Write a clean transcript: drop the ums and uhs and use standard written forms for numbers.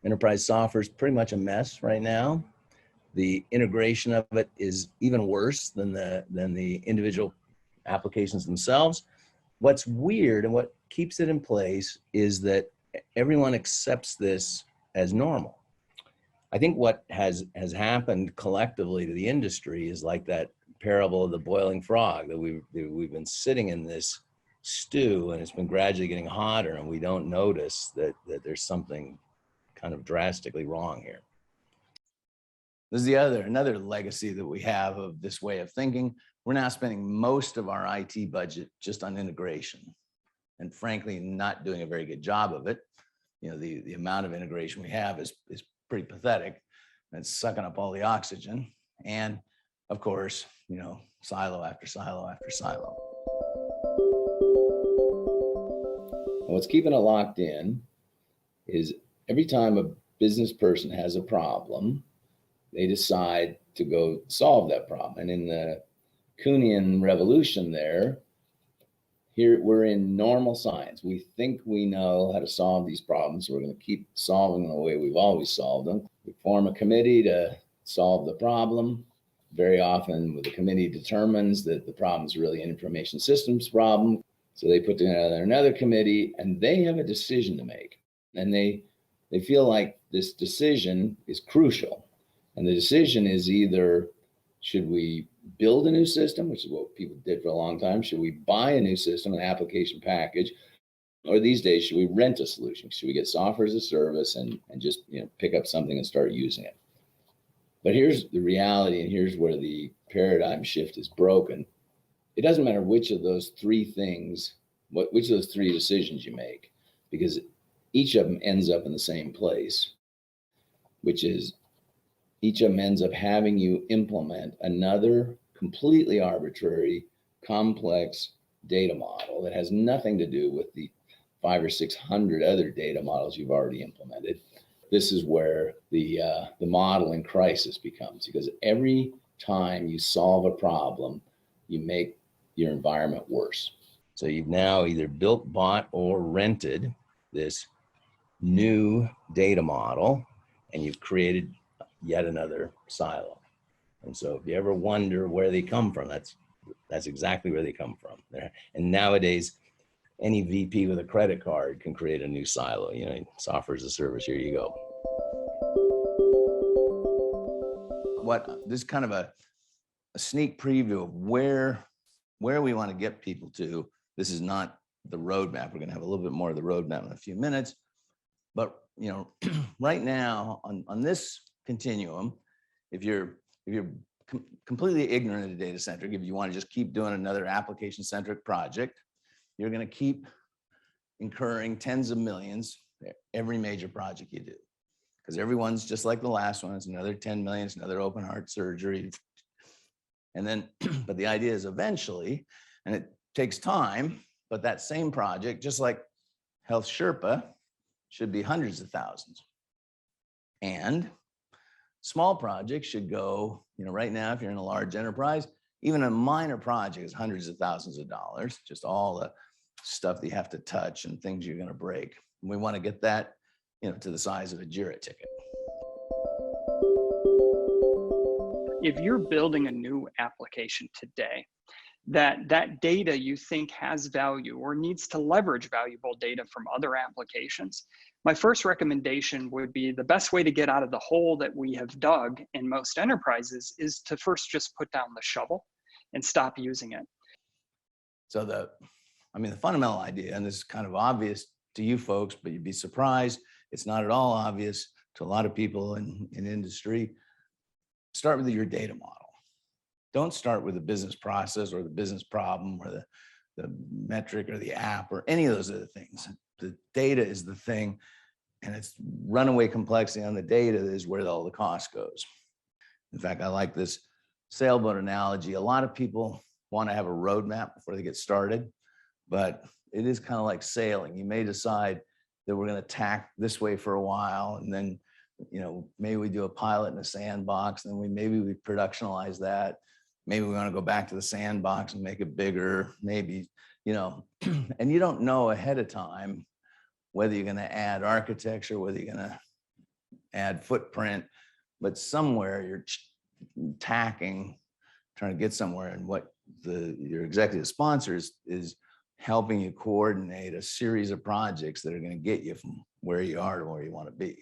Enterprise software is pretty much a mess right now. The integration of it is even worse than the individual applications themselves. What's weird and what keeps it in place is that everyone accepts this as normal. I think what has happened collectively to the industry is like that parable of the boiling frog, that we've been sitting in this stew and it's been gradually getting hotter, and we don't notice that there's something kind of drastically wrong here. This is another legacy that we have of this way of thinking. We're now spending most of our IT budget just on integration, and frankly, not doing a very good job of it. You know, the amount of integration we have is pretty pathetic, and it's sucking up all the oxygen. And of course, you know, silo after silo after silo. What's keeping it locked in is every time a business person has a problem, they decide to go solve that problem. And in the Kuhnian revolution here we're in normal science. We think we know how to solve these problems. So we're going to keep solving them the way we've always solved them. We form a committee to solve the problem. Very often the committee determines that the problem is really an information systems problem. So they put together another committee and they have a decision to make. And they feel like this decision is crucial. And the decision is either, should we build a new system, which is what people did for a long time? Should we buy a new system, an application package? Or these days, should we rent a solution? Should we get software as a service and just, you know, pick up something and start using it? But here's the reality, and here's where the paradigm shift is broken. It doesn't matter which of those three things, which of those three decisions you make, because each of them ends up in the same place, which is each of them ends up having you implement another completely arbitrary, complex data model that has nothing to do with the 500 or 600 other data models you've already implemented. This is where the modeling crisis becomes, because every time you solve a problem, you make your environment worse. So you've now either built, bought, or rented this new data model, and you've created yet another silo. And so if you ever wonder where they come from, that's exactly where they come from. And nowadays, any VP with a credit card can create a new silo. You know, software as a service, here you go. This is kind of a sneak preview of where we want to get people to. This is not the roadmap. We're going to have a little bit more of the roadmap in a few minutes. But, you know, right now on this continuum, if you're completely ignorant of data centric, if you want to just keep doing another application centric project, you're going to keep incurring tens of millions every major project you do, because everyone's just like the last one. It's another 10 million, it's another open heart surgery. And then, but the idea is eventually, and it takes time, but that same project, just like Health Sherpa, should be hundreds of thousands. And small projects should go, you know, right now, if you're in a large enterprise, even a minor project is hundreds of thousands of dollars, just all the stuff that you have to touch and things you're going to break. And we want to get that, you know, to the size of a JIRA ticket. If you're building a new application today, that data you think has value or needs to leverage valuable data from other applications, my first recommendation would be the best way to get out of the hole that we have dug in most enterprises is to first just put down the shovel and stop using it. So the fundamental idea, and this is kind of obvious to you folks, but you'd be surprised, it's not at all obvious to a lot of people in industry. Start with your data model. Don't start with the business process or the business problem or the metric or the app or any of those other things. The data is the thing, and it's runaway complexity on the data is where all the cost goes. In fact, I like this sailboat analogy. A lot of people want to have a roadmap before they get started, but it is kind of like sailing. You may decide that we're going to tack this way for a while, and then, you know, maybe we do a pilot in a sandbox, and maybe we productionalize that. Maybe we want to go back to the sandbox and make it bigger, maybe, you know, and you don't know ahead of time whether you're going to add architecture, whether you're going to add footprint, but somewhere you're tacking, trying to get somewhere. And what your executive sponsors is helping you coordinate a series of projects that are going to get you from where you are to where you want to be.